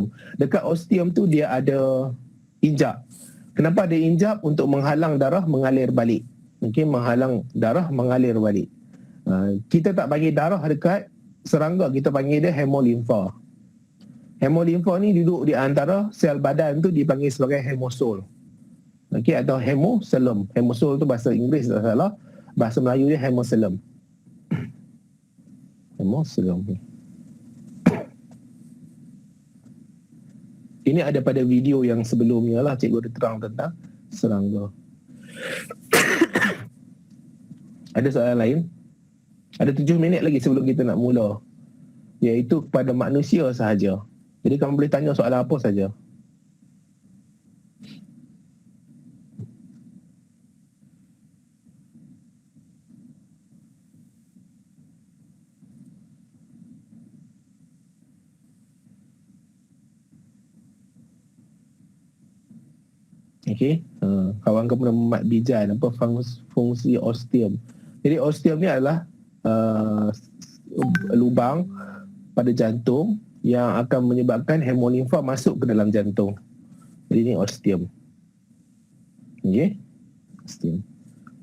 ostium. Dekat ostium tu dia ada injap. Kenapa ada injap? Untuk menghalang darah mengalir balik. Okey, menghalang darah mengalir balik. Kita tak panggil darah dekat serangga, kita panggil dia hemolimfa. Hemolimfa ni duduk di antara sel badan tu dipanggil sebagai hemosol. Okey, atau hemoselum. Hemosol tu bahasa Inggeris tak salah. Bahasa Melayu dia hemoselum. Hemoselum. Ini ada pada video yang sebelumnya lah, cikgu ada terang tentang serangga. Ada soalan lain? Ada 7 minit lagi sebelum kita nak mula, iaitu kepada manusia sahaja. Jadi kamu boleh tanya soalan apa saja. Okey, kawan kamu nama Mat Bijan, apa fungsi ostium? Jadi ostium ni adalah lubang pada jantung yang akan menyebabkan hemolimfa masuk ke dalam jantung. Jadi ini ostium. Okey, ostium.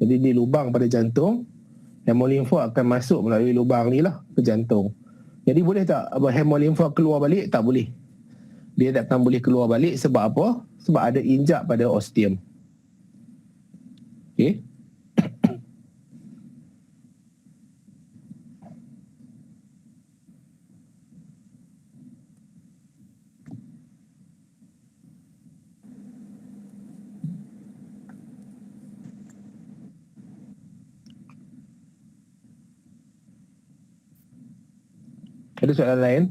Jadi ini lubang pada jantung, hemolimfa akan masuk melalui lubang ni lah ke jantung. Jadi boleh tak hemolimfa keluar balik? Tak boleh. Dia takkan boleh keluar balik sebab apa? Sebab ada injak pada ostium. Okey. Ada soalan lain?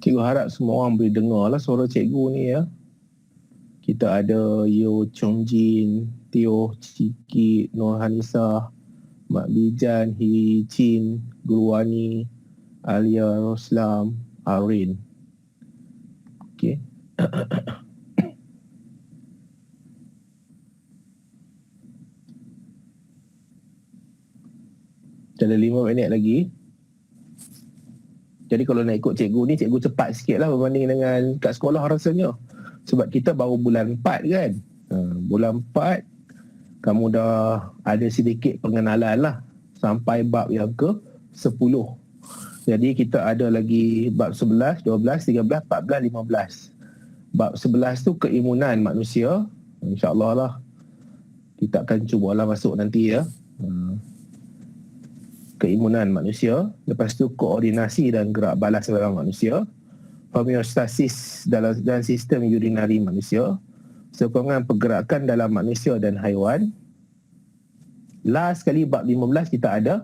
Cikgu harap semua orang boleh dengar lah suara cikgu ni ya. Kita ada Yo Chong Jin, Teo Ciki, Nur Hanisa, Mak Bijan, Hi Chin, Guruwani, Alia Roslam, Arin. Okey. Ada 5 minit lagi. Jadi kalau nak ikut cikgu ni, cikgu cepat sikit lah berbanding dengan kat sekolah rasanya. Sebab kita baru bulan 4 kan. Bulan 4, kamu dah ada sedikit pengenalan lah. Sampai bab yang ke 10. Jadi kita ada lagi bab 11, 12, 13, 14, 15. Bab 11 tu keimunan manusia. InsyaAllah lah. Kita akan cubalah masuk nanti ya. Keimunan manusia, lepas tu koordinasi dan gerak balas dalam manusia, homeostasis dan sistem urinari manusia, sokongan pergerakan dalam manusia dan haiwan. Last sekali bab 15 kita ada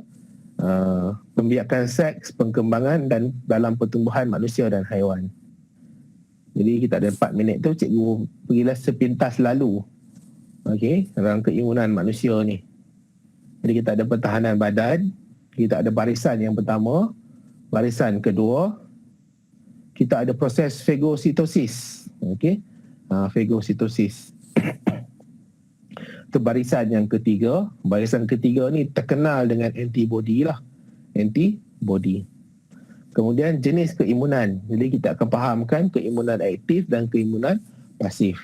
pembiakan seks, perkembangan dan dalam pertumbuhan manusia dan haiwan. Jadi kita ada 4 minit tu, cikgu pergilah sepintas lalu. Okey, dalam keimunan manusia ni. Jadi kita ada pertahanan badan, kita ada barisan yang pertama, barisan kedua, kita ada proses fagositosis. Okey, fagositosis. Itu barisan yang ketiga. Barisan ketiga ni terkenal dengan antibody lah. Antibody. Kemudian jenis keimunan. Jadi kita akan fahamkan keimunan aktif dan keimunan pasif.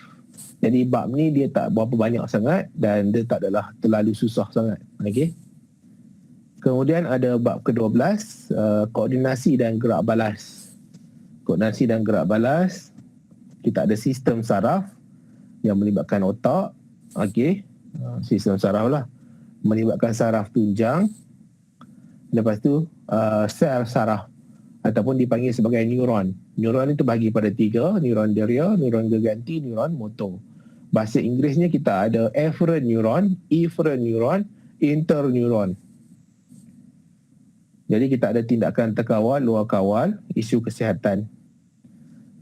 Jadi bab ni dia tak berapa banyak sangat dan dia tak adalah terlalu susah sangat. Okey. Kemudian ada bab ke-12, koordinasi dan gerak balas. Koordinasi dan gerak balas, kita ada sistem saraf yang melibatkan otak. Okey, sistem saraf lah. Melibatkan saraf tunjang. Lepas tu, sel saraf ataupun dipanggil sebagai neuron. Neuron itu bagi pada 3, neuron deria, neuron gerganti, neuron motor. Bahasa Inggerisnya kita ada efferent neuron, efferent neuron, interneuron. Jadi kita ada tindakan terkawal, luar kawal, isu kesihatan.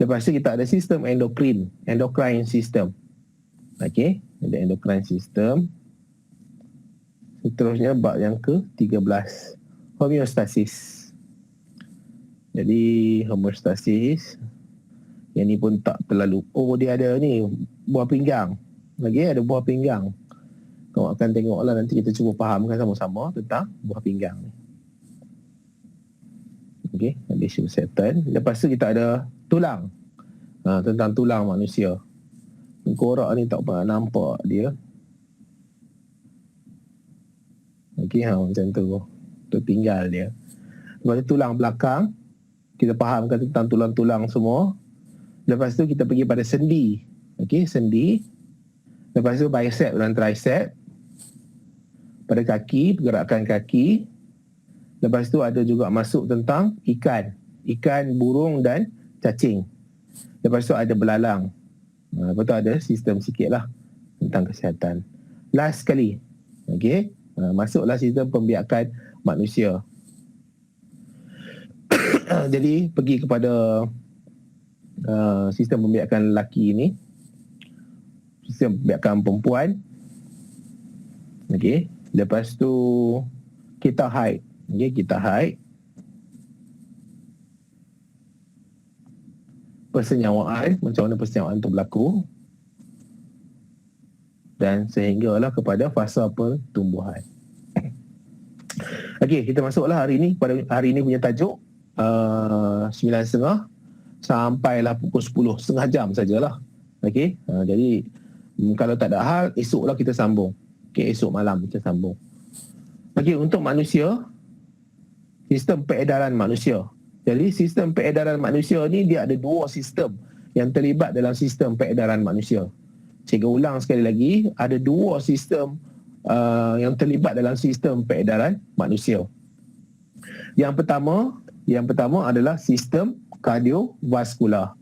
Lepas tu kita ada sistem endocrine system. Okey, ada endocrine system. Seterusnya bab yang ke-13, homeostasis. Jadi homeostasis, yang ni pun tak terlalu, dia ada ni buah pinggang. Okey, ada buah pinggang. Kau akan tengoklah nanti, kita cuba fahamkan sama-sama tentang buah pinggang ni. Okey, ada Schuh-Saturn. Lepas tu kita ada tulang. Tentang tulang manusia. Korak ni tak pernah nampak dia. Okey, macam tu. Tertinggal dia. Lepas tu tulang belakang. Kita fahamkan tentang tulang-tulang semua. Lepas tu kita pergi pada sendi. Okey, sendi. Lepas tu bicep dan tricep. Pada kaki, pergerakan kaki. Lepas tu ada juga masuk tentang ikan. Ikan, burung dan cacing. Lepas tu ada belalang. Lepas tu ada sistem sikit lah tentang kesihatan. Last sekali. Okey. Masuklah sistem pembiakan manusia. Jadi pergi kepada sistem pembiakan lelaki ni. Sistem pembiakan perempuan. Okey. Lepas tu kita haid. Okey, kita haid. Persenyawaan, macam mana persenyawaan itu berlaku, dan sehinggalah kepada fasa pertumbuhan. Okey, kita masuklah hari ni, pada hari ni punya tajuk 9.30 sampailah pukul 10, setengah jam sajalah. Okey, jadi kalau tak ada hal, esoklah kita sambung. Okey, esok malam kita sambung. Okey, untuk manusia, sistem peredaran manusia. Jadi sistem peredaran manusia ni dia ada dua sistem yang terlibat dalam sistem peredaran manusia. Cikgu ulang sekali lagi, ada dua sistem yang terlibat dalam sistem peredaran manusia. Yang pertama adalah sistem kardiovaskular.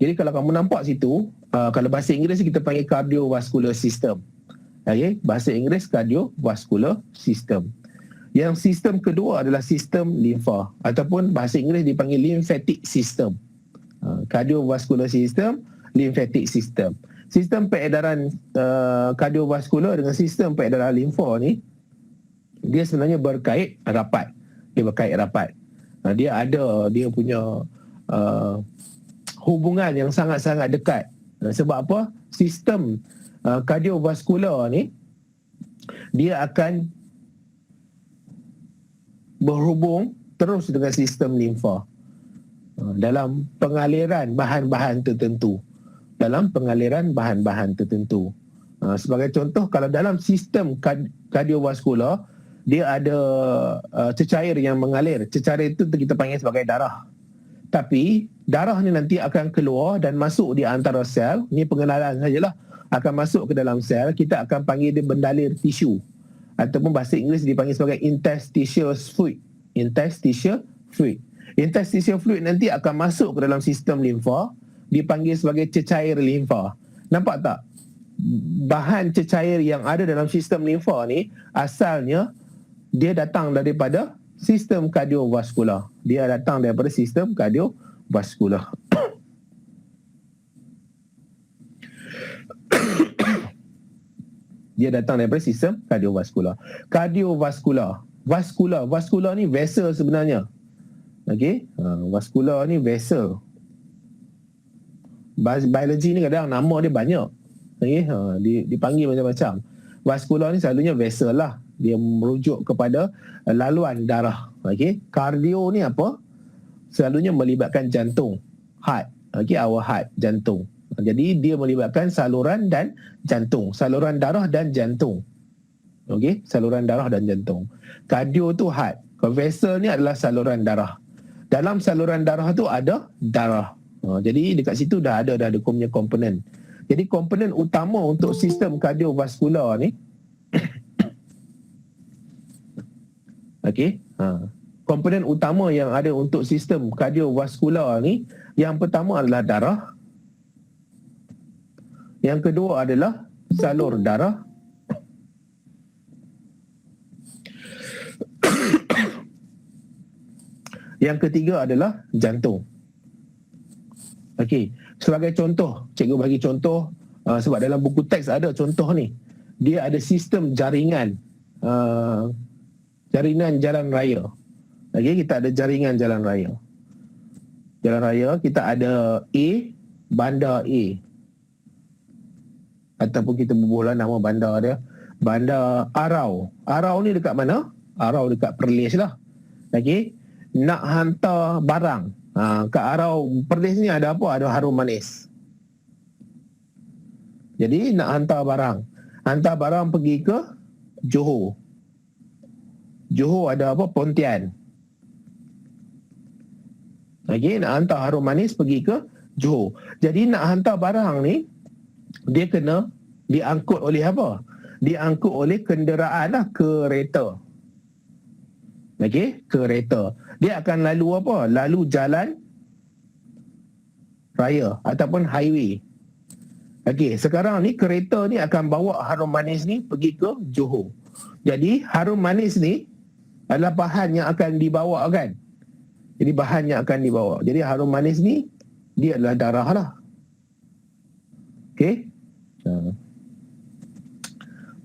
Jadi kalau kamu nampak situ, kalau bahasa Inggeris kita panggil cardiovascular system. Okay? Bahasa Inggeris cardiovascular system. Yang sistem kedua adalah sistem limfa, ataupun bahasa Inggeris dipanggil lymphatic system. Cardiovascular system, lymphatic system. Sistem peredaran kardiovaskular dengan sistem peredaran limfa ni, dia sebenarnya berkait rapat. Dia punya hubungan yang sangat-sangat dekat. Sebab apa? Sistem kardiovaskular ni dia akan berhubung terus dengan sistem limfa dalam pengaliran bahan-bahan tertentu. Sebagai contoh, kalau dalam sistem kardiovaskular, dia ada cecair yang mengalir. Cecair itu kita panggil sebagai darah. Tapi darah ni nanti akan keluar dan masuk di antara sel. Ini pengenalan sajalah. Akan masuk ke dalam sel. Kita akan panggil dia bendalir tisu, ataupun bahasa Inggeris dipanggil sebagai interstitial fluid. Interstitial fluid nanti akan masuk ke dalam sistem limfa, dipanggil sebagai cecair limfa. Nampak tak? Bahan cecair yang ada dalam sistem limfa ni asalnya dia datang daripada sistem kardiovaskular. Dia datang daripada sistem kardiovaskular. Vaskular ni vessel sebenarnya. Okey, vaskular ni vessel. Biologi ni kadang nama dia banyak. Okey, dipanggil macam-macam. Vaskular ni selalunya vessel lah. Dia merujuk kepada laluan darah. Okey, kardio ni apa? Selalunya melibatkan jantung, heart. Okey, our heart, jantung. Jadi dia melibatkan saluran dan jantung, saluran darah dan jantung. Okey, saluran darah dan jantung. Kardio tu heart. Vessel ni adalah saluran darah. Dalam saluran darah tu ada darah. Jadi dekat situ dah ada punya komponen. Jadi komponen utama untuk sistem kardiovaskular ni okey, komponen utama yang ada untuk sistem kardiovaskular ni, yang pertama adalah darah. Yang kedua adalah salur darah. Yang ketiga adalah jantung. Okey, sebagai contoh, cikgu bagi contoh sebab dalam buku teks ada contoh ni. Dia ada sistem jaringan jalan raya. Okey, kita ada jaringan jalan raya. Jalan raya kita ada A, bandar A. Ataupun kita berbual nama bandar dia, Bandar Arau. Arau ni dekat mana? Arau dekat Perlis lah. Okey, nak hantar barang. Kat Arau Perlis ni ada apa? Ada Harum Manis. Jadi nak hantar barang. Hantar barang pergi ke Johor. Johor ada apa? Pontian. Okey, nak hantar Harum Manis pergi ke Johor. Jadi nak hantar barang ni, dia kena diangkut oleh apa? Diangkut oleh kenderaan lah, kereta. Okey, kereta. Dia akan lalu apa? Lalu jalan raya ataupun highway. Okey, sekarang ni kereta ni akan bawa Harum Manis ni pergi ke Johor. Jadi Harum Manis ni adalah bahan yang akan dibawa kan. Jadi bahan yang akan dibawa. Jadi Harum Manis ni dia adalah darah lah. Okey.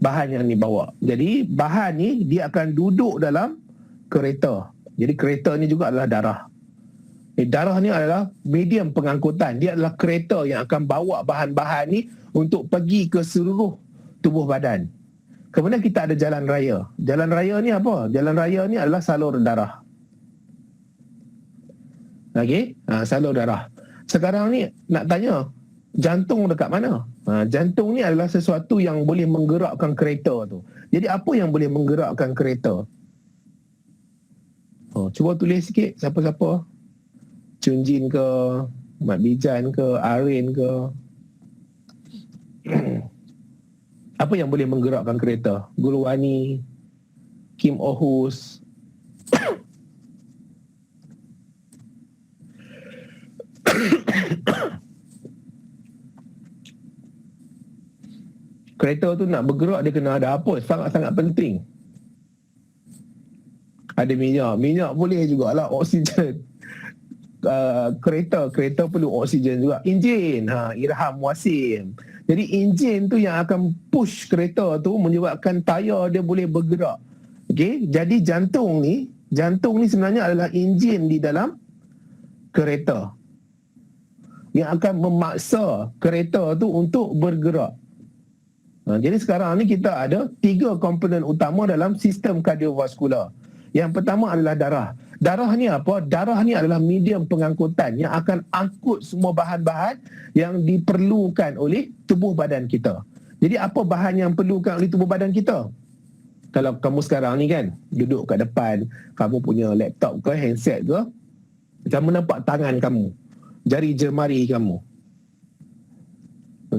Bahan yang dibawa. Jadi bahan ni dia akan duduk dalam kereta. Jadi kereta ni juga adalah darah. Darah ni adalah medium pengangkutan. Dia adalah kereta yang akan bawa bahan-bahan ni untuk pergi ke seluruh tubuh badan. Kemudian kita ada jalan raya. Jalan raya ni apa? Jalan raya ni adalah salur darah. Okey, salur darah. Sekarang ni nak tanya, jantung dekat mana? Jantung ni adalah sesuatu yang boleh menggerakkan kereta tu. Jadi apa yang boleh menggerakkan kereta? Cuba tulis sikit siapa-siapa. Chun Jin ke, Mat Bijan ke, Arin ke. Apa yang boleh menggerakkan kereta? Guru Wani, Kim Ohus. Kereta tu nak bergerak dia kena ada apa? Sangat-sangat penting. Ada minyak. Minyak boleh jugalah, oksigen. Kereta perlu oksigen juga. Enjin, Irham Wasim. Jadi enjin tu yang akan push kereta tu menyebabkan tayar dia boleh bergerak. Okey, jadi jantung ni sebenarnya adalah enjin di dalam kereta yang akan memaksa kereta tu untuk bergerak. Jadi sekarang ni kita ada 3 komponen utama dalam sistem kardiovaskular. Yang pertama adalah darah. Darah ni apa? Darah ni adalah medium pengangkutan yang akan angkut semua bahan-bahan yang diperlukan oleh tubuh badan kita. Jadi apa bahan yang perlukan oleh tubuh badan kita? Kalau kamu sekarang ni kan duduk kat depan, kamu punya laptop ke, handset ke, kamu nampak tangan kamu, jari jemari kamu.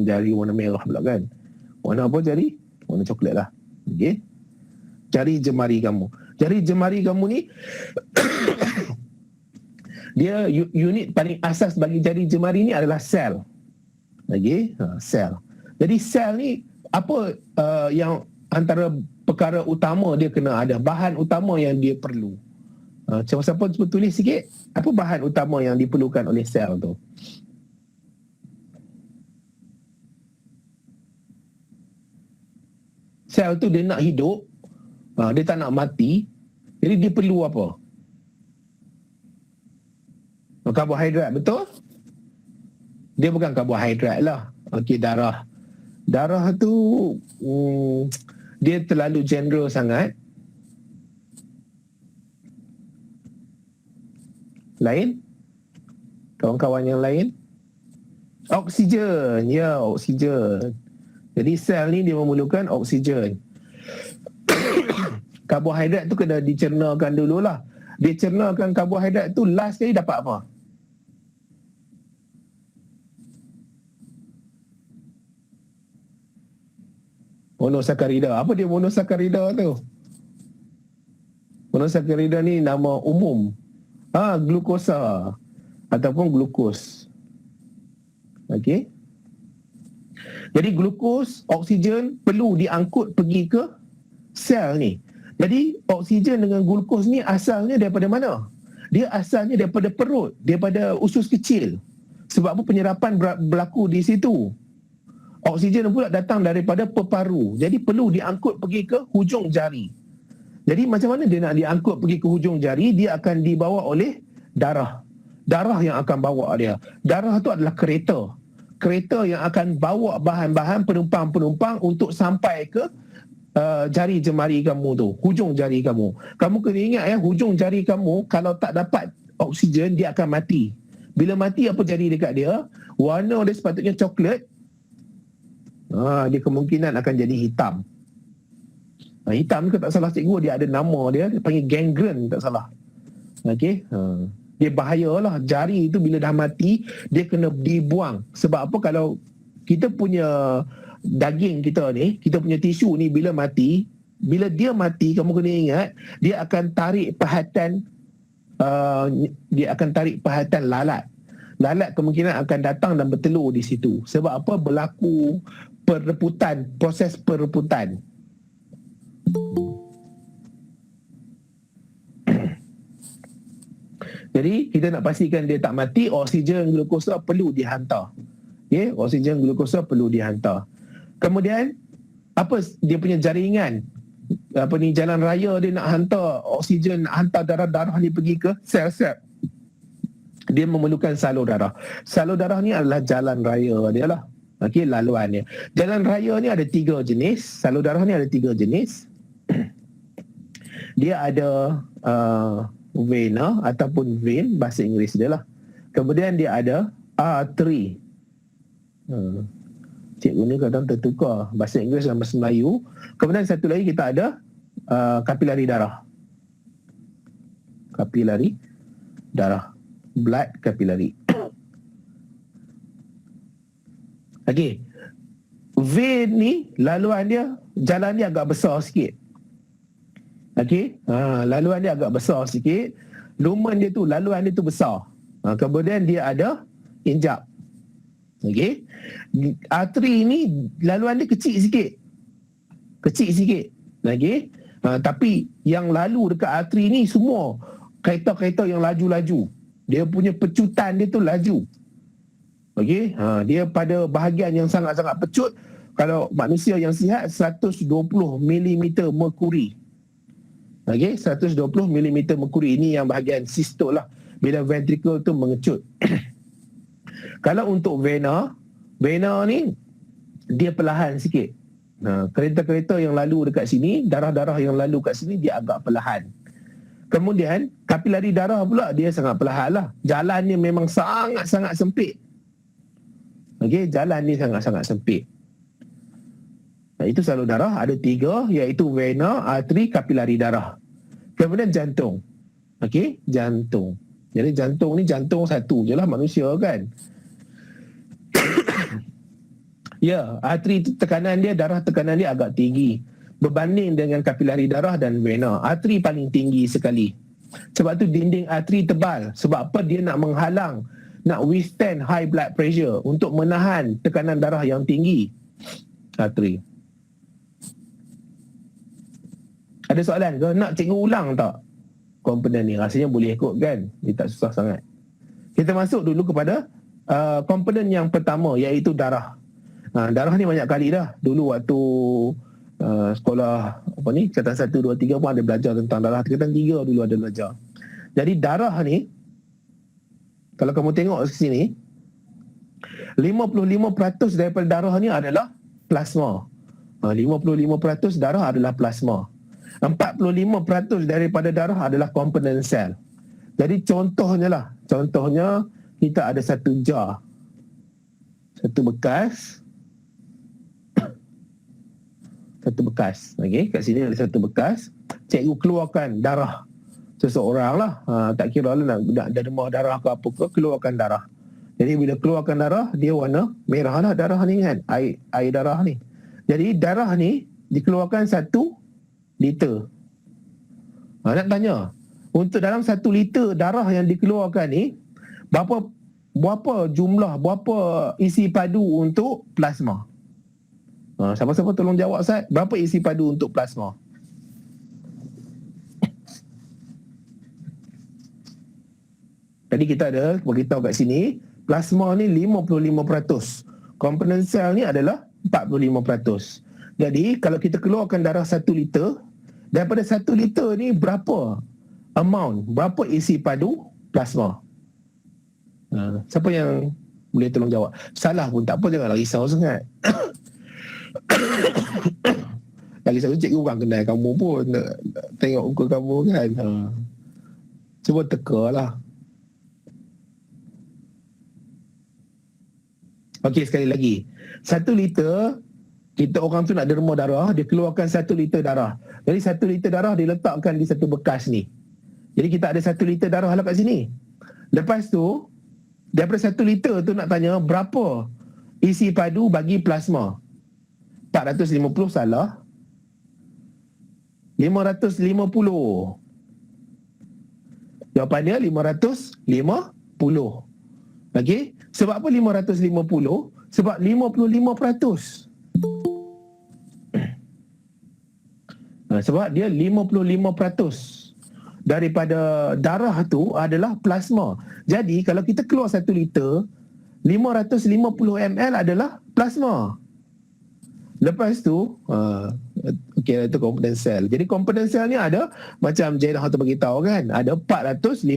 Jari warna merah pula kan. Warna apa jari? Warna coklat lah. Okey. Jari jemari kamu. Jari jemari kamu ni dia unit paling asas bagi jari jemari ni adalah sel. Okey, sel. Jadi sel ni apa yang antara perkara utama dia kena ada, bahan utama yang dia perlu. Siapa tulis sikit, apa bahan utama yang diperlukan oleh sel tu? Sel tu dia nak hidup, dia tak nak mati. Jadi dia perlu apa? Karbohidrat, betul? Dia bukan karbohidrat lah. Okey, darah. Darah tu dia terlalu general sangat. Lain? Kawan-kawan yang lain? Oksigen. Ya, oksigen. Jadi sel ni dia memerlukan oksigen. Karbohidrat tu kena dicernakan dululah. Dia cernakan karbohidrat tu, last kali dapat apa? Monosakarida. Apa dia monosakarida tu? Monosakarida ni nama umum. Glukosa ataupun glukos. Okey. Jadi glukos, oksigen perlu diangkut pergi ke sel ni. Jadi oksigen dengan glukos ni asalnya daripada mana? Dia asalnya daripada perut, daripada usus kecil. Sebab apa penyerapan berlaku di situ? Oksigen pula datang daripada peparu. Jadi perlu diangkut pergi ke hujung jari. Jadi macam mana dia nak diangkut pergi ke hujung jari? Dia akan dibawa oleh darah. Darah yang akan bawa dia. Darah tu adalah kereta. Kereta yang akan bawa bahan-bahan penumpang-penumpang untuk sampai ke jari jemari kamu tu, hujung jari kamu. Kamu kena ingat ya, hujung jari kamu kalau tak dapat oksigen, dia akan mati. Bila mati, apa jadi dekat dia? Warna dia sepatutnya coklat, dia kemungkinan akan jadi hitam. Hitam ke tak salah cikgu, dia ada nama dia panggil gangrene tak salah. Okey. Dia bahayalah. Jari itu bila dah mati, dia kena dibuang. Sebab apa? Kalau kita punya daging kita ni, kita punya tisu ni bila mati, bila dia mati, kamu kena ingat dia akan tarik perhatian lalat. Lalat kemungkinan akan datang dan bertelur di situ. Sebab apa? Berlaku perebutan, proses perebutan. Jadi kita nak pastikan dia tak mati, oksigen glukosa perlu dihantar. Okay? Oksigen glukosa perlu dihantar. Kemudian apa dia punya jaringan? Jalan raya dia nak hantar oksigen, nak hantar darah-darah ni pergi ke sel-sel. Dia memerlukan salur darah. Salur darah ni adalah jalan raya dia lah. Okey, laluan dia. Jalan raya ni ada 3 jenis. Salur darah ni ada 3 jenis. Dia ada vena ataupun vein, bahasa Inggeris dia lah. Kemudian dia ada artery. Cikgu ni kadang tertukar bahasa Inggeris dan bahasa Melayu. Kemudian satu lagi kita ada kapilari darah. Kapilari darah. Blood capillary. Okey. Vein ni laluan dia, jalan dia agak besar sikit. Okey. Laluan dia agak besar sikit. Lumen dia tu, laluan dia tu besar. Kemudian dia ada injap. Okey. Arteri ni laluan dia kecil sikit. Kecil sikit. Okey. Tapi yang lalu dekat arteri ni semua kereta-kereta yang laju-laju. Dia punya pecutan dia tu laju. Okey. Dia pada bahagian yang sangat-sangat pecut. Kalau manusia yang sihat 120 mm merkuri. Okey, 120 mm merkuri. Ini yang bahagian sistol lah. Bila ventricle tu mengecut. Kalau untuk vena ni dia perlahan sikit. Kereta-kereta yang lalu dekat sini, darah-darah yang lalu kat sini dia agak perlahan. Kemudian kapilari darah pula dia sangat perlahan lah. Jalannya memang sangat-sangat sempit. Okey, jalan ni sangat-sangat sempit. Itu salur darah ada 3, iaitu vena, arteri, kapilari darah. Kemudian jantung. Okey, jantung. Jadi jantung ni jantung satu je lah manusia kan. Ya, arteri tekanan dia, darah tekanan dia agak tinggi berbanding dengan kapilari darah dan vena. Arteri paling tinggi sekali. Sebab tu dinding arteri tebal. Sebab apa? Dia nak menghalang, nak withstand high blood pressure, untuk menahan tekanan darah yang tinggi. Arteri. Ada soalan ke? Nak cikgu ulang tak komponen ni? Rasanya boleh ikut kan? Dia tak susah sangat. Kita masuk dulu kepada komponen yang pertama, iaitu darah. Darah ni banyak kali dah. Dulu waktu sekolah Tingkatan 1, 2, 3 pun ada belajar tentang darah. Tingkatan 3 dulu ada belajar. Jadi darah ni, kalau kamu tengok di sini, 55% daripada darah ni adalah plasma. 55% darah adalah plasma. 45% daripada darah adalah komponen sel. Jadi contohnya kita ada satu jar, satu bekas. Okey, kat sini ada satu bekas. Cikgu keluarkan darah seseorang lah. Tak kira lah nak demam darah ke apa ke, keluarkan darah. Jadi bila keluarkan darah, dia warna merah lah darah ni kan, air darah ni. Jadi darah ni dikeluarkan 1 liter. Nak tanya, untuk dalam 1 liter darah yang dikeluarkan ni, berapa isi padu untuk plasma? Siapa-siapa tolong jawab Ustaz, berapa isi padu untuk plasma? Tadi kita ada beritahu kat sini, Plasma ni 55%. Komponen sel ni adalah 45%. Jadi kalau kita keluarkan darah 1 liter, daripada 1 liter ni berapa berapa isi padu plasma? Siapa yang boleh tolong jawab? Salah pun tak apa, janganlah risau sangat. Lagi satu cikgu orang kenal kamu pun, tengok muka kamu kan. Cuba teka lah. Okey, sekali lagi. 1 liter, kita orang tu nak derma darah, dia keluarkan 1 liter darah. Jadi 1 liter darah diletakkan di satu bekas ni. Jadi kita ada 1 liter darah lah kat sini. Lepas tu, daripada 1 liter tu nak tanya berapa isi padu bagi plasma. 450 salah. 550. Jawapannya 550. Okey, sebab apa 550? Sebab 55%. Sebab dia 55% daripada darah tu adalah plasma. Jadi kalau kita keluar 1 liter, 550 ml adalah plasma. Lepas tu, okey, itu komponen sel. Jadi komponen sel ni ada, macam Jaidah tu beritahu kan, ada 450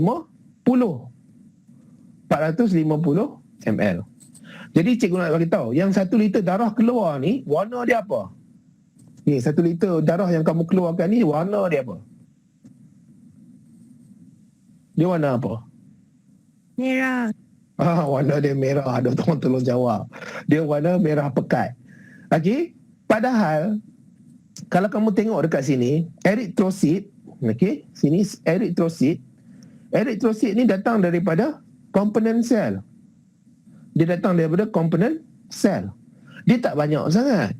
ml. Jadi cikgu nak beritahu, yang 1 liter darah keluar ni, warna dia apa? Ni 1 liter darah yang kamu keluarkan ni, warna dia apa? Dia warna apa? Merah. Warna dia merah. Ada orang tolong jawab. Dia warna merah pekat. Okey, padahal kalau kamu tengok dekat sini, eritrosit, okey, sini eritrosit. Eritrosit ni datang daripada komponen sel. Dia datang daripada komponen sel. Dia tak banyak sangat.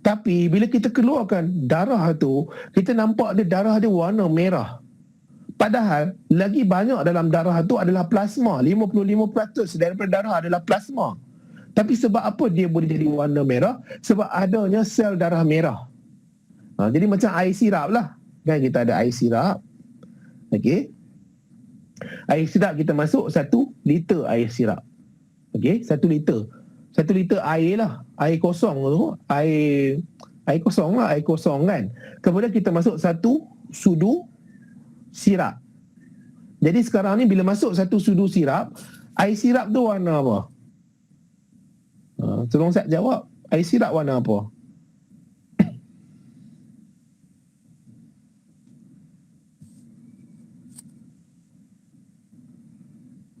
Tapi bila kita keluarkan darah tu, kita nampak darah dia warna merah. Padahal lagi banyak dalam darah tu adalah plasma. 55% daripada darah adalah plasma. Tapi sebab apa dia boleh jadi warna merah? Sebab adanya sel darah merah. Jadi macam air sirap lah. Kan kita ada air sirap. Okey. Air sirap kita masuk 1 liter air sirap. Okey, 1 liter. 1 liter air lah. Air kosong tu. Air kosong lah. Air kosong kan. Kemudian kita masuk 1 sudu sirap. Jadi sekarang ni bila masuk 1 sudu sirap, air sirap tu warna apa? Tolong saya jawab. Air sirap warna apa?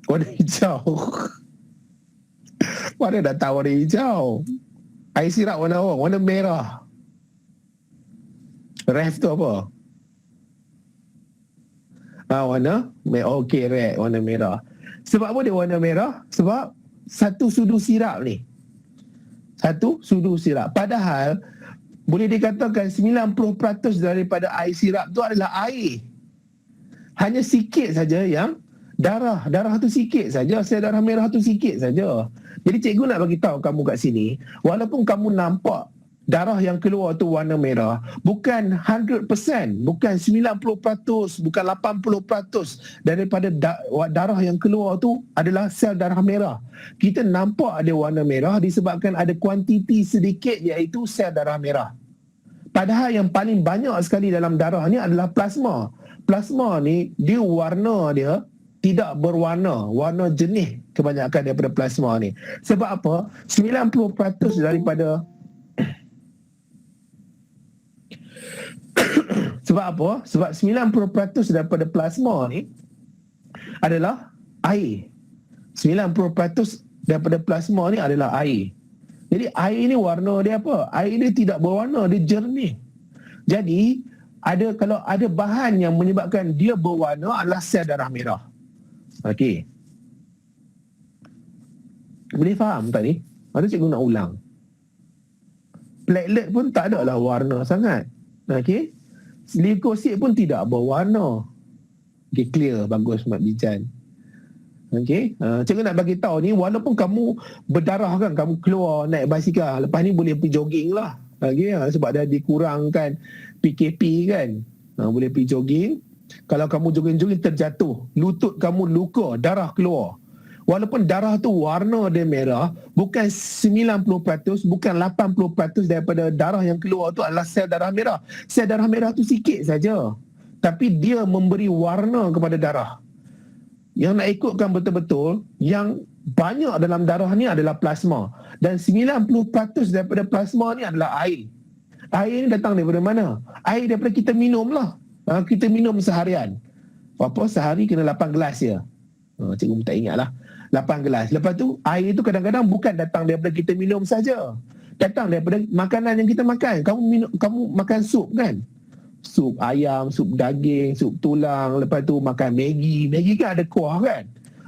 Warna hijau. Mana dah tahu warna hijau? Air sirap warna apa? Warna merah. Ref tu apa? Warna okey, red, warna merah. Sebab apa dia warna merah? Sebab 1 sudu sirap ni. 1 sudu sirap. Padahal boleh dikatakan 90% daripada air sirap tu adalah air. Hanya sikit saja yang darah tu sikit saja, sel darah merah tu sikit saja. Jadi cikgu nak bagi tahu kamu kat sini, walaupun kamu nampak darah yang keluar tu warna merah, bukan 100%, bukan 90%, bukan 80% daripada darah yang keluar tu adalah sel darah merah. Kita nampak ada warna merah disebabkan ada kuantiti sedikit iaitu sel darah merah. Padahal yang paling banyak sekali dalam darah ni adalah plasma. Plasma ni dia warna dia tidak berwarna, warna jernih kebanyakan daripada plasma ni. Sebab apa? 90% daripada sebab apa? Sebab 90% daripada plasma ni adalah air. 90% daripada plasma ni adalah air. Jadi air ni warna dia apa? Air dia tidak berwarna, dia jernih. Jadi kalau ada bahan yang menyebabkan dia berwarna adalah sel darah merah. Okey. Boleh faham tak ni? Ada cikgu nak ulang. Platelet pun tak ada lah warna sangat. Okey. Leukosit pun tidak berwarna. Okey, clear. Bagus Mak Bijan. Okey. Cikgu nak bagi tahu ni, walaupun kamu berdarah kan, kamu keluar naik basikal, lepas ni boleh pergi jogging lah. Okey, sebab dah dikurangkan PKP kan. Boleh pergi jogging. Kalau kamu jogging-jogging terjatuh, lutut kamu luka, darah keluar. Walaupun darah tu warna dia merah, bukan 90%, bukan 80% daripada darah yang keluar tu adalah sel darah merah. Sel darah merah tu sikit saja. Tapi dia memberi warna kepada darah. Yang nak ikutkan betul-betul, yang banyak dalam darah ni adalah plasma. Dan 90% daripada plasma ni adalah air. Air ni datang daripada mana? Air daripada kita minum lah. Kita minum seharian. Apa sehari kena 8 gelas je. Cikgu tak ingat lah. 8 gelas. Lepas tu air tu kadang-kadang bukan datang daripada kita minum saja. Datang daripada makanan yang kita makan. Kamu makan sup kan? Sup ayam, sup daging, sup tulang. Lepas tu makan Maggi. Maggi kan ada kuah kan?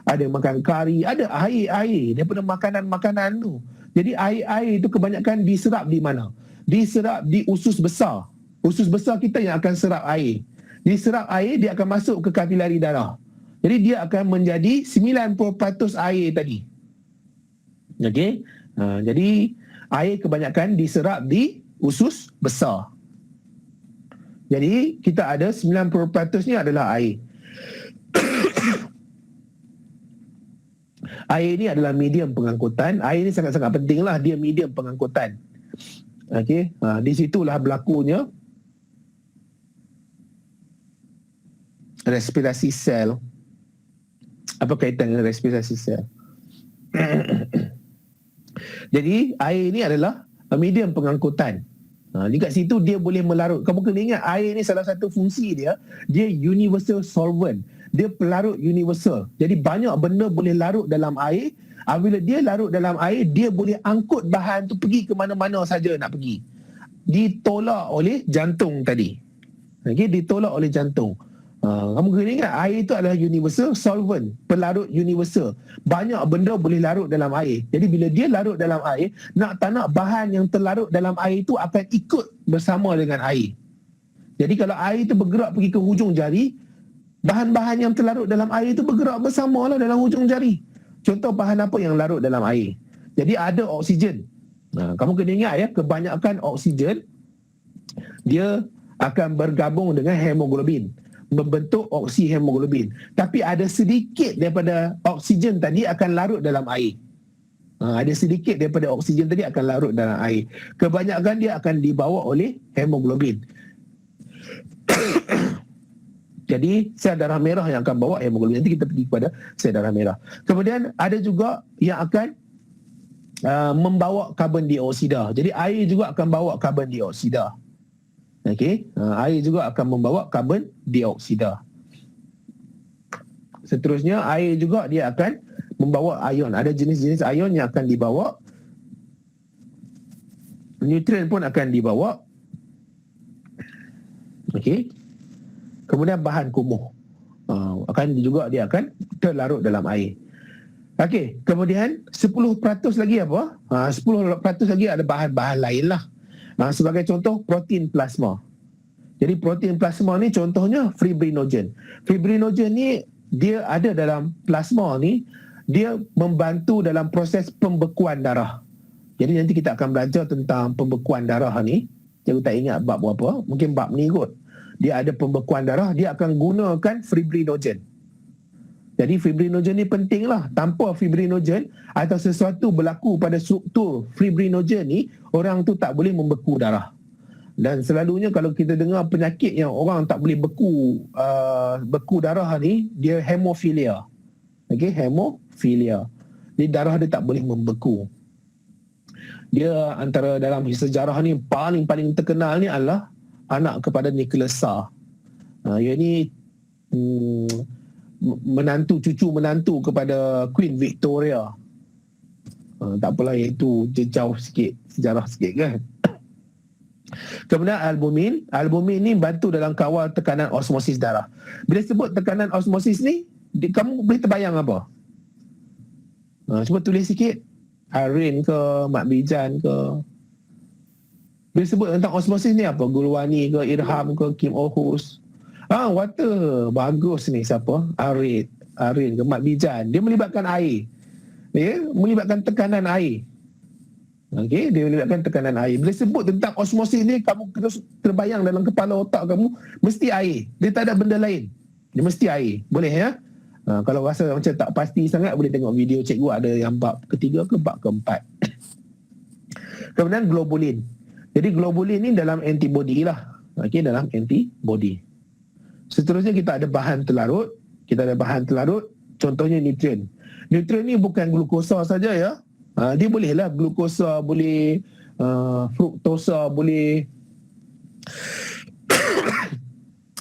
Ada makan kari, ada air-air daripada makanan-makanan tu. Jadi air-air tu kebanyakan diserap di mana? Diserap di usus besar. Usus besar kita yang akan serap air. Diserap air, dia akan masuk ke kapilari darah. Jadi dia akan menjadi 90% air tadi. Okey? Jadi air kebanyakan diserap di usus besar. Jadi kita ada 90% ni adalah air. Air ni adalah medium pengangkutan. Air ni sangat-sangat penting lah. Dia medium pengangkutan. Okey? Di situlah berlakunya respirasi sel. Apa kaitan dengan respirasi sel? Jadi air ni adalah medium pengangkutan. Di kat situ dia boleh melarut. Kamu kena ingat air ni salah satu fungsi dia, dia universal solvent. Dia pelarut universal. Jadi banyak benda boleh larut dalam air. Bila dia larut dalam air, dia boleh angkut bahan tu pergi ke mana-mana saja nak pergi. Ditolak oleh jantung tadi. Okay, ditolak oleh jantung. Kamu kena ingat air itu adalah universal solvent, pelarut universal. Banyak benda boleh larut dalam air. Jadi bila dia larut dalam air, nak tak nak bahan yang terlarut dalam air itu akan ikut bersama dengan air. Jadi kalau air itu bergerak pergi ke hujung jari, bahan-bahan yang terlarut dalam air itu bergerak bersamalah dalam hujung jari. Contoh bahan apa yang larut dalam air? Jadi ada oksigen. Kamu kena ingat ya, kebanyakan oksigen dia akan bergabung dengan hemoglobin, membentuk oksihemoglobin. Tapi ada sedikit daripada oksigen tadi akan larut dalam air. Ada sedikit daripada oksigen tadi akan larut dalam air. Kebanyakan dia akan dibawa oleh hemoglobin. Jadi sel darah merah yang akan bawa hemoglobin. Nanti kita pergi kepada sel darah merah. Kemudian ada juga yang akan membawa karbon dioksida. Jadi air juga akan bawa karbon dioksida. Okey, air juga akan membawa karbon dioksida. Seterusnya air juga dia akan membawa ion. Ada jenis-jenis ion yang akan dibawa. Nutrien pun akan dibawa. Okey. Kemudian bahan kumuh. Akan juga dia akan terlarut dalam air. Okey, kemudian 10% lagi apa? 10% lagi ada bahan-bahan lain lah. Sebagai contoh, protein plasma. Jadi protein plasma ni contohnya fibrinogen. Fibrinogen ni dia ada dalam plasma ni, dia membantu dalam proses pembekuan darah. Jadi nanti kita akan belajar tentang pembekuan darah ni. Cikgu tak ingat bab berapa, mungkin bab ni kot. Dia ada pembekuan darah, dia akan gunakan fibrinogen. Jadi fibrinogen ni penting lah. Tanpa fibrinogen atau sesuatu berlaku pada struktur fibrinogen ni, orang tu tak boleh membeku darah. Dan selalunya kalau kita dengar penyakit yang orang tak boleh beku darah ni, dia hemofilia. Okey, hemofilia. Jadi darah dia tak boleh membeku. Dia antara dalam sejarah ni paling terkenal ni adalah anak kepada Nicholas Tsar. Ia ni cucu menantu kepada Queen Victoria. Tak apalah, itu jauh sikit, sejarah sikit kan. Kemudian albumin. Albumin ni bantu dalam kawal tekanan osmosis darah. Bila sebut tekanan osmosis ni, kamu boleh terbayang apa? Cuba tulis sikit. Arin ke, Mak Bijan ke. Bila sebut tentang osmosis ni apa? Gulwani ke, Irham ke, Kim Oh-hus. Water. Bagus ni siapa? Arin ke, Mak Bijan. Dia melibatkan air. Dia melibatkan tekanan air. Okey, dia melibatkan tekanan air. Bila sebut tentang osmosis ni, kamu terbayang dalam kepala otak kamu, mesti air. Dia tak ada benda lain. Dia mesti air. Boleh ya? Kalau rasa macam tak pasti sangat, boleh tengok video cikgu ada yang bab ketiga ke bab keempat. Kemudian globulin. Jadi globulin ni dalam antibody lah. Okey, dalam antibody. Seterusnya kita ada bahan terlarut. Contohnya nutrien. Nutrien ni bukan glukosa saja ya. Dia boleh lah glukosa, boleh fruktosa, boleh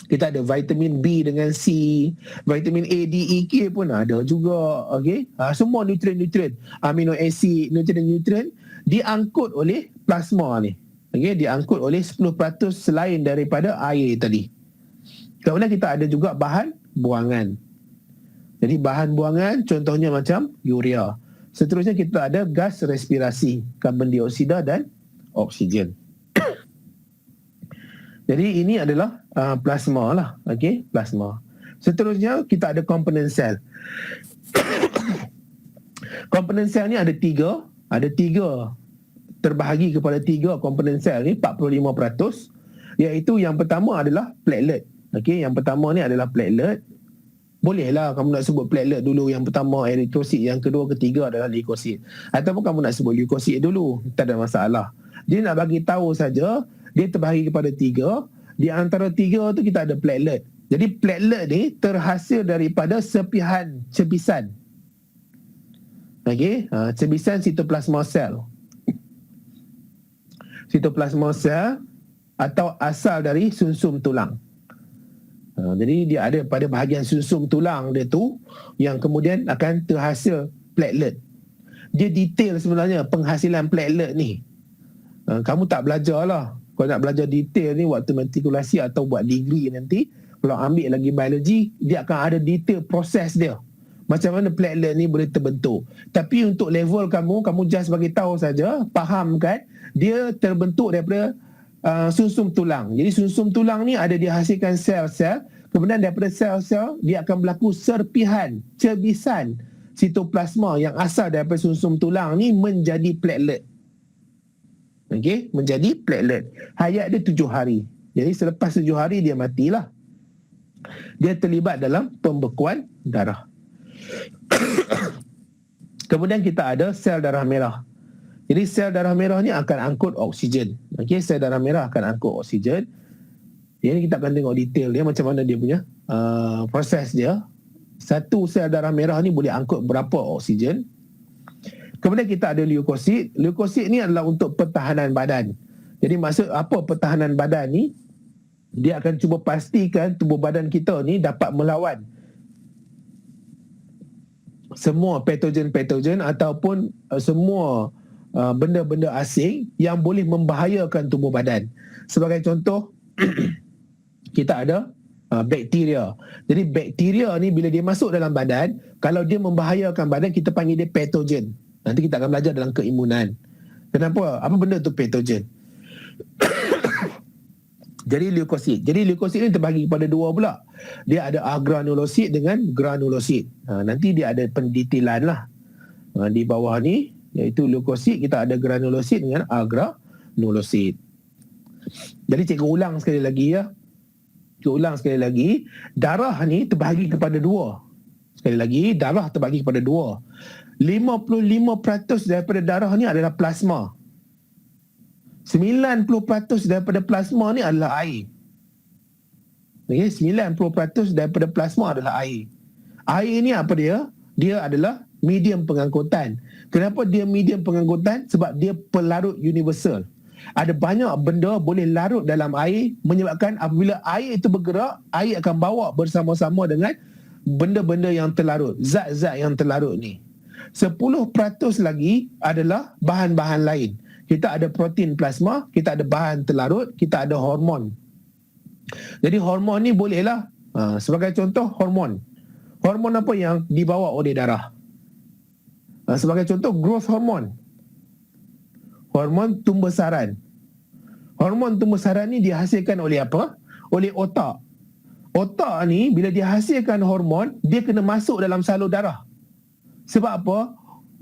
kita ada vitamin B dengan C, vitamin A, D, E, K pun ada juga. Okey, semua nutrien-nutrien, amino acid, nutrien-nutrien diangkut oleh plasma ni. Okey, diangkut oleh 10% selain daripada air tadi. Kemudian kita ada juga bahan buangan. Jadi bahan buangan contohnya macam urea. Seterusnya kita ada gas respirasi, karbon dioksida dan oksigen. Jadi ini adalah plasma lah. Okey, plasma. Seterusnya kita ada komponen sel. Komponen sel ni ada tiga, terbahagi kepada tiga komponen sel ni, 45%, iaitu yang pertama adalah platelet. Okey, yang pertama ni adalah platelet. Bolehlah kamu nak sebut platelet dulu, yang pertama eritrosit, yang kedua, ketiga adalah leukosit. Ataupun kamu nak sebut leukosit dulu, tak ada masalah. Dia nak bagi tahu saja dia terbahagi kepada tiga. Di antara tiga tu kita ada platelet. Jadi platelet ni terhasil daripada serpihan cebisan. Okey, cebisan sitoplasma sel. Sitoplasma sel atau asal dari sumsum tulang. Jadi dia ada pada bahagian sumsum tulang dia tu yang kemudian akan terhasil platelet. Dia detail sebenarnya penghasilan platelet ni. Kamu tak belajar lah. Kalau nak belajar detail ni waktu matrikulasi atau buat degree nanti, kalau ambil lagi biologi, dia akan ada detail proses dia. Macam mana platelet ni boleh terbentuk. Tapi untuk level kamu just bagi tahu saja, faham kan, dia terbentuk daripada sumsum tulang. Jadi sumsum tulang ni ada dihasilkan sel-sel, kemudian daripada sel-sel dia akan berlaku serpihan cebisan sitoplasma yang asal daripada sumsum tulang ni menjadi platelet. Okey, menjadi platelet. Hayat dia 7 hari. Jadi selepas 7 hari dia matilah. Dia terlibat dalam pembekuan darah. Kemudian kita ada sel darah merah. Jadi sel darah merah ni akan angkut oksigen. Okey, sel darah merah akan angkut oksigen. Ini kita akan tengok detail dia macam mana dia punya proses dia. Satu sel darah merah ni boleh angkut berapa oksigen. Kemudian kita ada leukosit. Leukosit ni adalah untuk pertahanan badan. Jadi maksud apa pertahanan badan ni? Dia akan cuba pastikan tubuh badan kita ni dapat melawan semua patogen-patogen ataupun semua benda-benda asing yang boleh membahayakan tubuh badan. Sebagai contoh, kita ada bakteria. Jadi bakteria ni bila dia masuk dalam badan, kalau dia membahayakan badan, kita panggil dia patogen. Nanti kita akan belajar dalam keimunan. Kenapa? Apa benda tu patogen? Jadi leukosit. Jadi leukosit ni terbahagi kepada dua pula. Dia ada agranulosit dengan granulosit. Nanti dia ada pendetailan lah. Di bawah ni, iaitu leukosit, kita ada granulosit dengan agranulosit. Jadi cikgu ulang sekali lagi ya. Cikgu ulang sekali lagi. Darah ni terbahagi kepada dua. Sekali lagi, darah terbahagi kepada dua. 55% daripada darah ni adalah plasma. 90% daripada plasma ni adalah air. Okay, 90% daripada plasma adalah air. Air ni apa dia? Dia adalah medium pengangkutan. Kenapa dia medium pengangkutan? Sebab dia pelarut universal. Ada banyak benda boleh larut dalam air, menyebabkan apabila air itu bergerak, air akan bawa bersama-sama dengan benda-benda yang terlarut, zat-zat yang terlarut ni. 10% lagi adalah bahan-bahan lain. Kita ada protein plasma, kita ada bahan terlarut, kita ada hormon. Jadi hormon ni bolehlah, sebagai contoh hormon. Hormon apa yang dibawa oleh darah? Sebagai contoh growth hormone. Hormon tumbesaran. Hormon tumbesaran ni dihasilkan oleh apa? Oleh otak. Otak ni bila dihasilkan hormon, dia kena masuk dalam salur darah. Sebab apa?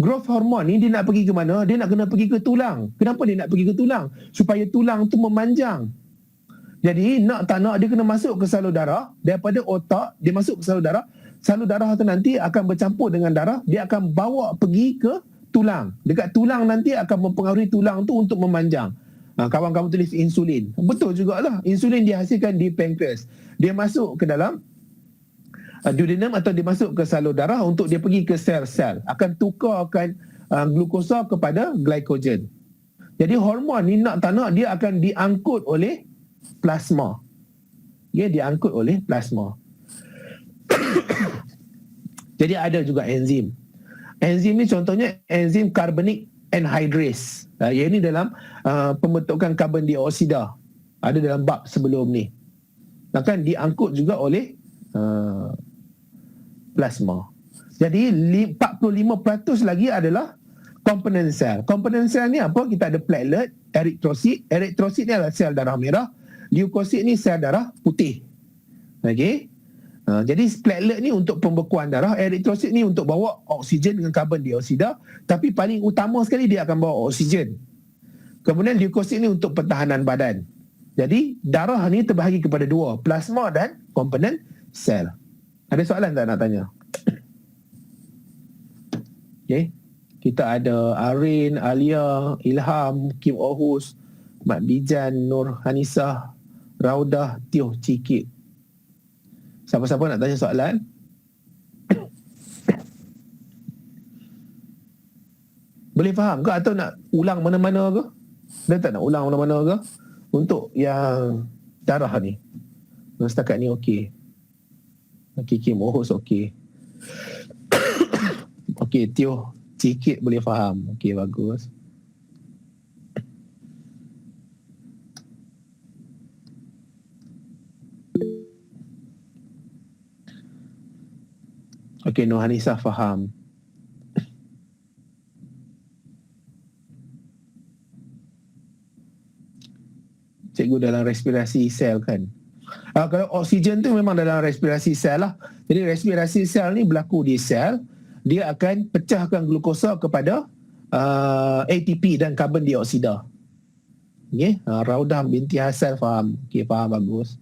Growth hormone ni dia nak pergi ke mana? Dia nak kena pergi ke tulang. Kenapa dia nak pergi ke tulang? Supaya tulang tu memanjang. Jadi nak tak nak dia kena masuk ke salur darah. Daripada otak dia masuk ke salur darah salur darah tu nanti akan bercampur dengan darah, dia akan bawa pergi ke tulang. Dekat tulang nanti akan mempengaruhi tulang tu untuk memanjang. Kawan-kawan tulis insulin. Betul jugalah. Insulin dihasilkan di pankreas. Dia masuk ke dalam duodenum atau dia masuk ke salur darah untuk dia pergi ke sel-sel. Akan tukarkan glukosa kepada glycogen. Jadi hormon ni nak tak nak dia akan diangkut oleh plasma. Dia diangkut oleh plasma. Jadi ada juga enzim. Enzim ni contohnya enzim carbonic anhydrase. Yang ini dalam pembentukan karbon dioksida. Ada dalam bab sebelum ni. Akan diangkut juga oleh plasma. Jadi 45% lagi adalah komponen sel. Komponen sel ni apa? Kita ada platelet, eritrosit. Eritrosit ni adalah sel darah merah. Leukosit ni sel darah putih. Okey. Jadi platelet ni untuk pembekuan darah, eritrosit ni untuk bawa oksigen dengan karbon dioksida, tapi paling utama sekali dia akan bawa oksigen. Kemudian leukosit ni untuk pertahanan badan. Jadi darah ni terbahagi kepada dua, plasma dan komponen sel. Ada soalan tak nak tanya? Okey. Kita ada Arin, Alia, Ilham, Kim Ohus, Mat Bijan, Nur Hanisah, Raudah, Tioh Cikit. Siapa-siapa nak tanya soalan? Boleh faham ke atau nak ulang mana-mana ke? Dah tak nak ulang mana-mana ke? Untuk yang darah ni. Setakat ni okey. Okey, Kim Ohus okey. Okey, Tioh Cikit boleh faham. Okey, bagus. Okey, Nur Hanisah faham. Cikgu dalam respirasi sel kan? Kalau oksigen tu memang dalam respirasi sel lah. Jadi respirasi sel ni berlaku di sel. Dia akan pecahkan glukosa kepada ATP dan karbon dioksida. Okay? Raudah binti Hasan faham. Okay, faham, bagus.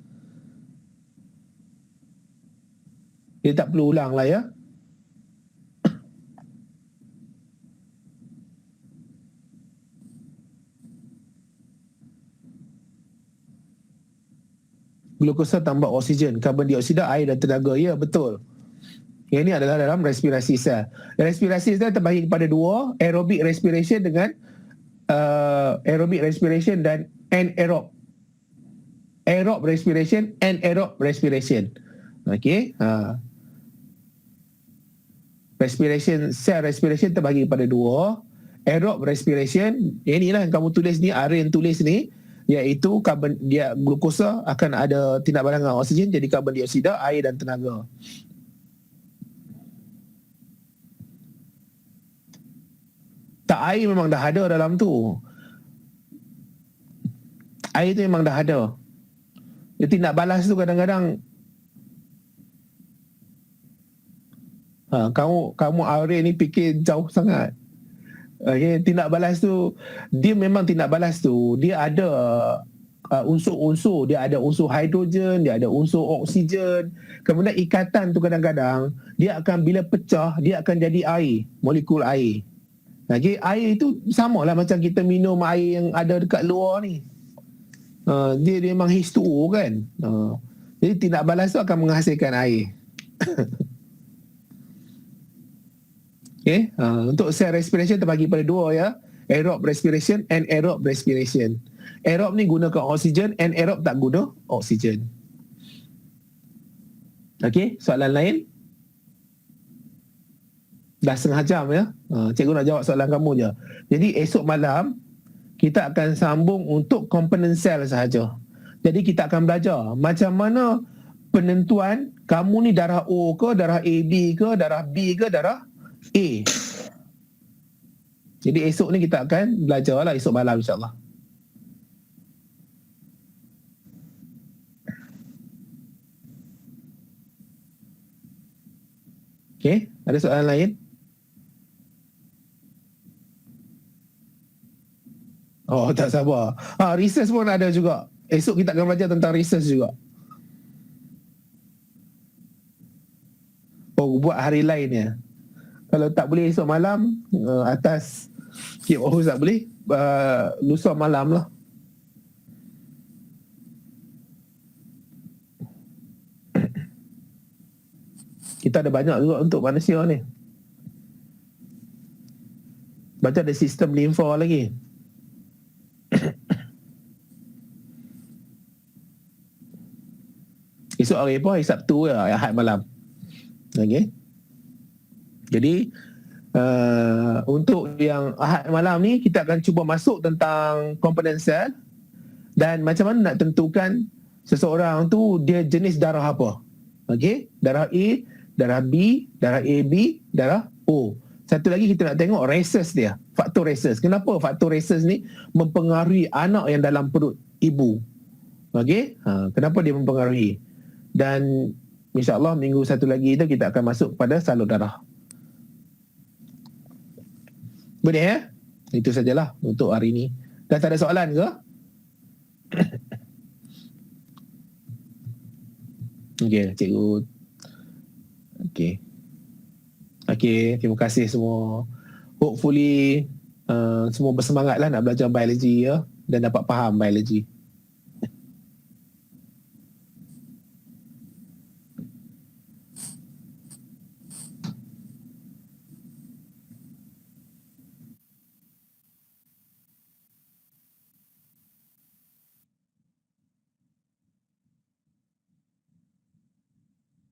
Dia tak perlu ulang lah ya. Glukosa tambah oksigen, karbon dioksida, air dan tenaga. Ya, betul. Yang ini adalah dalam respirasi sel. Respirasi sel terbahagi kepada dua, aerobic respiration dengan aerobic respiration dan anaerob. Aerob respiration, anaerob respiration. Okey. Respiration, sel respiration terbahagi kepada dua. Aerob respiration, inilah yang kamu tulis ni, Arin tulis ni, iaitu karbon, dia glukosa akan ada tindak balangan oksigen jadi karbon dioksida, air dan tenaga. Tak, air memang dah ada dalam tu. Air tu memang dah ada. Dia tindak balas tu kadang-kadang kamu Arin ni fikir jauh sangat. Okay, tindak balas tu, dia memang tindak balas tu, dia ada unsur-unsur, dia ada unsur hidrogen, dia ada unsur oksigen. Kemudian ikatan tu kadang-kadang dia akan bila pecah, dia akan jadi air, molekul air. Okay, air itu samalah macam kita minum air yang ada dekat luar ni. Dia memang H2O kan. Jadi tindak balas tu akan menghasilkan air. Okay. Untuk sel respiration terbagi pada dua ya. Aerob respiration and anaerob respiration. Aerob ni gunakan oksigen, anaerob tak guna oksigen. Okay, soalan lain? Dah setengah jam ya. Cikgu nak jawab soalan kamu je. Jadi esok malam kita akan sambung untuk komponen sel sahaja. Jadi kita akan belajar macam mana penentuan kamu ni darah O ke, darah AB ke, darah B ke, darah A. Jadi esok ni kita akan belajar lah, esok malam insyaAllah. Okay, ada soalan lain? Oh, tak sabar. Research pun ada juga. Esok kita akan belajar tentang research juga. buat hari lainnya. Kalau tak boleh esok malam, atas Cik Ohus tak boleh, lusa malam lah. Kita ada banyak juga untuk manusia ni. Baca ada sistem limfa lagi. Esok hari apa? Hari Sabtu ya, Ahad malam. Okay. Jadi untuk yang Ahad malam ni, kita akan cuba masuk tentang komponen sel dan macam mana nak tentukan seseorang tu dia jenis darah apa. Okey, darah A, darah B, darah AB, darah O. Satu lagi kita nak tengok rhesus dia, faktor rhesus. Kenapa faktor rhesus ni mempengaruhi anak yang dalam perut ibu? Okey, kenapa dia mempengaruhi? Dan insya-Allah minggu satu lagi tu kita akan masuk pada salur darah. Boleh ya? Itu sajalah untuk hari ini. Dah tak ada soalan ke? Okey, cikgu. Okey, terima kasih semua. Hopefully semua bersemangatlah nak belajar biologi ya dan dapat faham biologi.